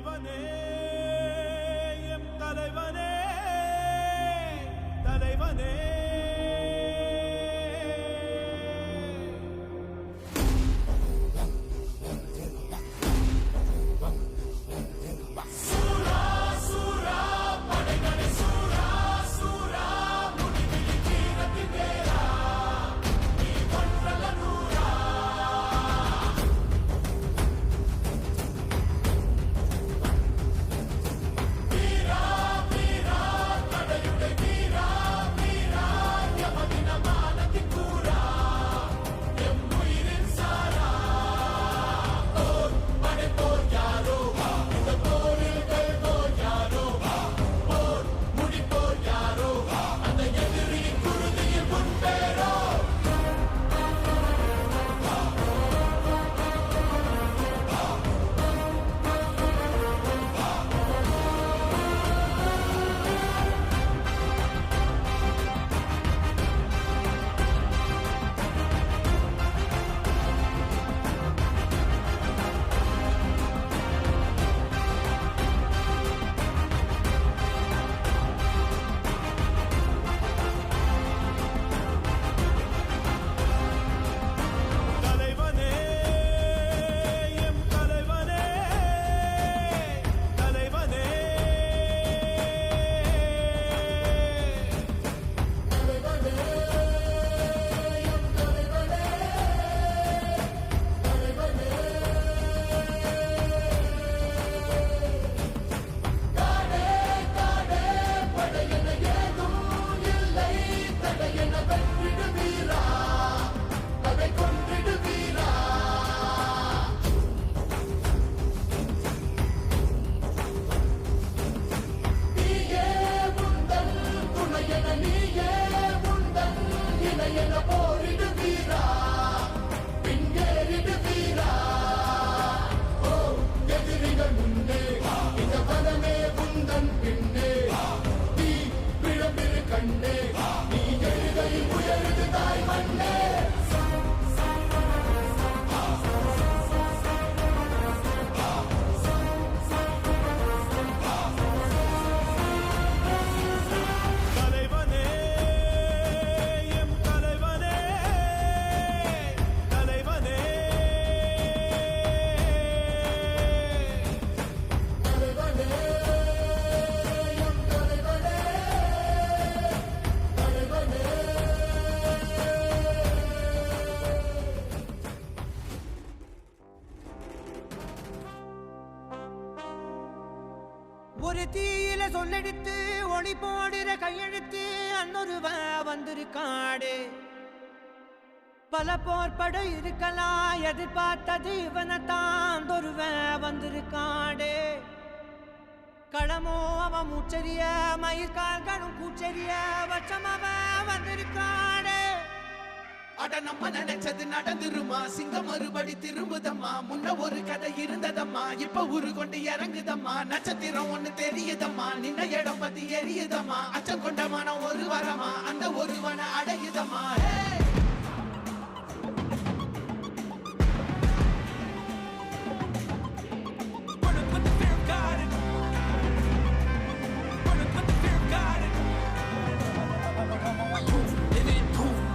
தலைவனே எம் தலைவனே தலைவனே ஒரு தீயில சொல்லெடுத்து ஒளி போடுற கையெழுத்து அன்னொருவ வந்திருக்காடு. பல போர்பட இருக்கலாம் எதிர்பார்த்தது இவனைத்தான் ஒருவ வந்திருக்காடு. களமோ அவன் மூச்சரிய மயிர்கால்களும் கூச்சரிய வச்சம் அவன் வந்திருக்காடு. அட நம்ம நினைச்சது நடந்துருமா, சிங்கம் மறுபடி திரும்புதம்மா. முன்ன ஒரு கதை இருந்ததம்மா, இப்ப உரு கொண்டு இறங்குதம்மா. நட்சத்திரம் ஒண்ணு தெரியுதம்மா, நின்ன இடம் பத்தி எரியுதம்மா. அச்சம் கொண்ட மனம் ஒரு வரமா, அந்த ஒருவனை அடையுதம்மா.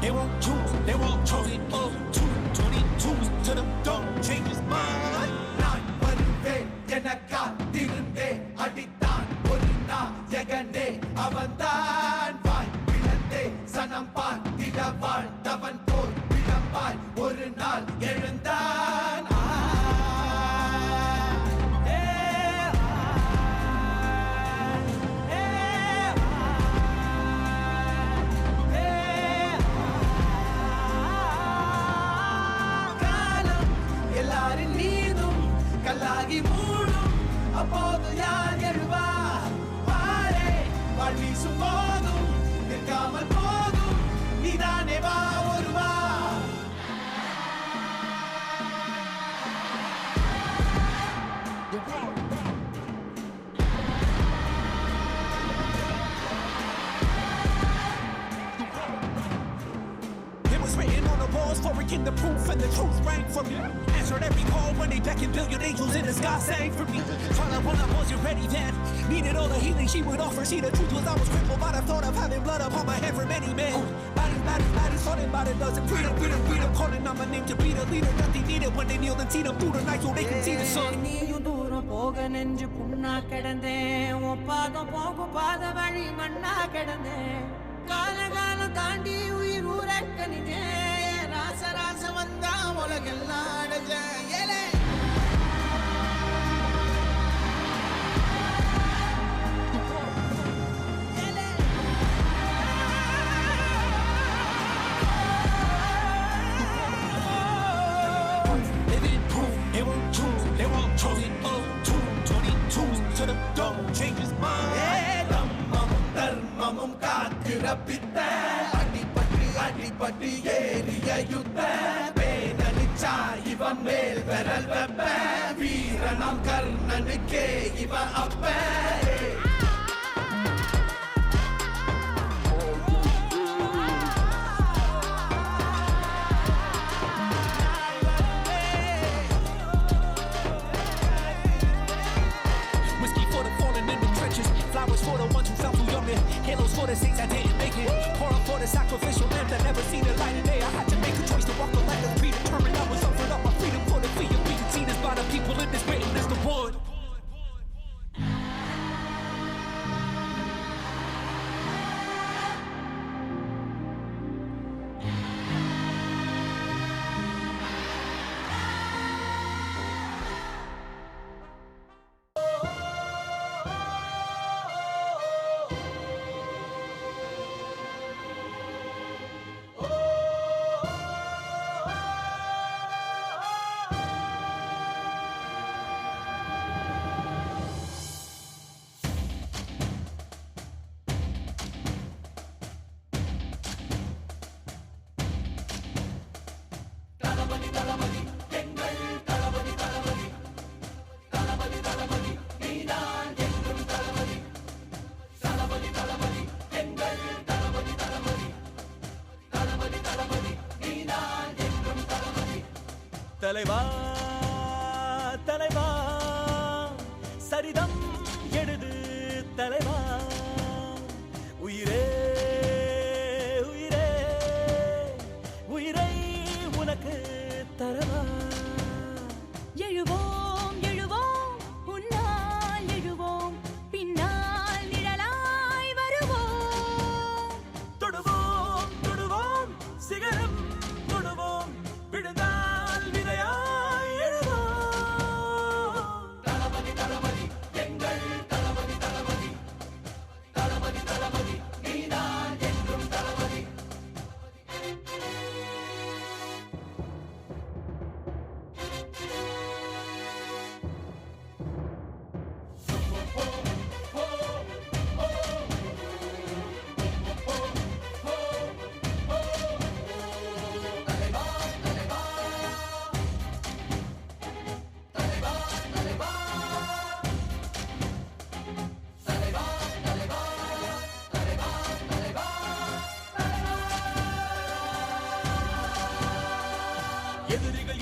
They won't choose, they won't choose it. 222 to the door, change his mind. நான் வருவேன் என காத்திருந்தே, அடித்தான் ஒரு நாள் ஜெகனே. அவன்தான் வாய் பிளந்தே, சனம் பார்த்திட வாழ்ந்தவன் போல் விளம்பாய் ஒரு நாள் எழுந்தான். கல்லாகி மூடும் அப்போது யார் எழுவா? பாரே வாழ் வீசும் போதும் நிற்காமல் போதும், நீதானே வா ஒருவா. It was written on the walls for back in the proof and the truth rang for me. Answered every call when they beckoned, billion angels in the sky sang for me. Tried up when I wasn't ready then. Needed all the healing she would offer. See, the truth was I was crippled by the thought of having blood upon my head for many men. Bodies, falling by the dozen. Freedom, calling on my name to be the leader that they needed when they kneeled and teed up through the night so they can see the sun. நீயும் தூரம் போக நெஞ்சு புண்ணா கிடந்தேன் உன் பாதம் போகும் பாத வழி மண்ணா கிடந்தேன் காலம் தாண்டி உயிர் ஊரக்கணிஞ்சேன் ராச வந்தா உலகெல்லாம் அடைஞ்சேன் ஏலே They won't choose, they won't chosen. 222 to the dome, change his mind. தம்மமும் தர்மமும் காக்கிற பித்த அடிபட்டு ஏறிய யுத்த வேதனிச்சா இவன் மேல் விரல் வெப்ப வீரனாம் கர்ணனுக்கே இவன் அப்ப Flowers for the ones who fell too young and halos for the saints that didn't make it. Pour up for the sacrificial lamb that never seen the light of day. I had to make a choice to walk the light of predetermined. I was offered up my freedom for the fee of being seen as by the people in this waiting as the one. தலைவா தலைவா சரிதம் எழுது தலைவா உயிரே உயிரே உயிரை உனக்கு தரவா எழுவோம் எழுவோம் உன்னால் எழுவோம் பின்னால் நிழலாய் வருவோம் தொடுவோம் தொடுவோம் சிகரம் தொடுவோம் விழுந்தால் விதையாய் எழுவோம் தளபதி தளபதி எங்கள் தளபதி தளபதி தளபதி தளபதி நீதான் என்றும் தளபதி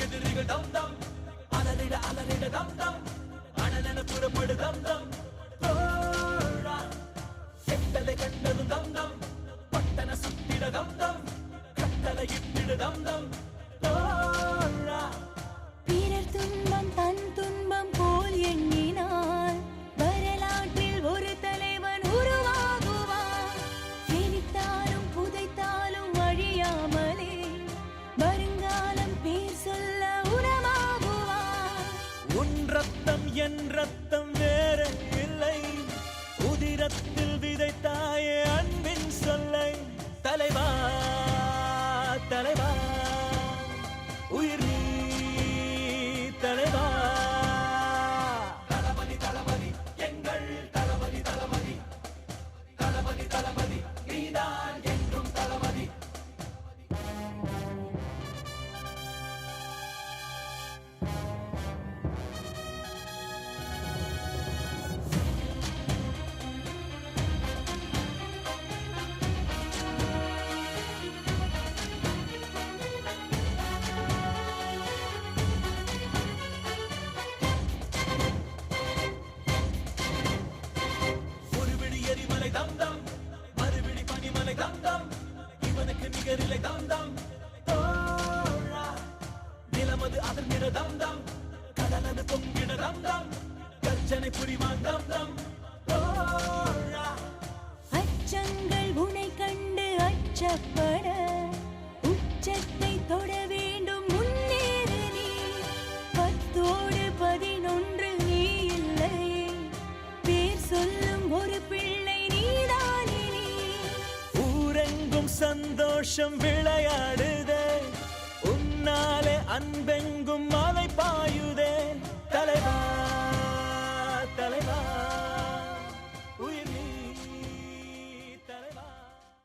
எதிரிகள் தம் தம் அலறிட தம் தம் அனலென புறப்படு தம் தம் தோழா செட்டலை கண்டது தம் தம் பட்டன சுத்திட தம் தம் கட்டளை இட்டிடு தம் தம் தோழா பிறர் துன்பம் தன் துன்பம் போல் எண்ணினால் வரலாற்றில் ஒரு தலைவன் உருவாகுவான் நினைத்தாலும் புதைத்தாலும் அழியாமலே வருங்காலம் பேர் சொல்ல உணவாகுவான் உன் ரத்தம் என் ரத்தம் வேற இல்லை உதிரத்தில் விதைத்தாயே அன்பின் சொல்லை தலைவா தலைவா உயிர் நீ தலைவா தளபதி தளபதி எங்கள் தளபதி தளபதி தளபதி தளபதி நீதான் என்றும் தளபதி அலறிட தம் தம் கடலது பொங்கிட தம் தம் கர்ஜனை புரிவான் தம் தம் தோழா அச்சங்கள் உனை கண்டு அச்சப்பட உச்சத்தை தொட வேண்டும் முன்னேறு நீ 10-11 நீ இல்லையே பேர் சொல்லும் ஒரு பிள்ளை நீதானே நீ ஊரெங்கும் சந்தோஷம் விளையாடுதே உன்னாலே அன்பெங்கும் மலை பாயும்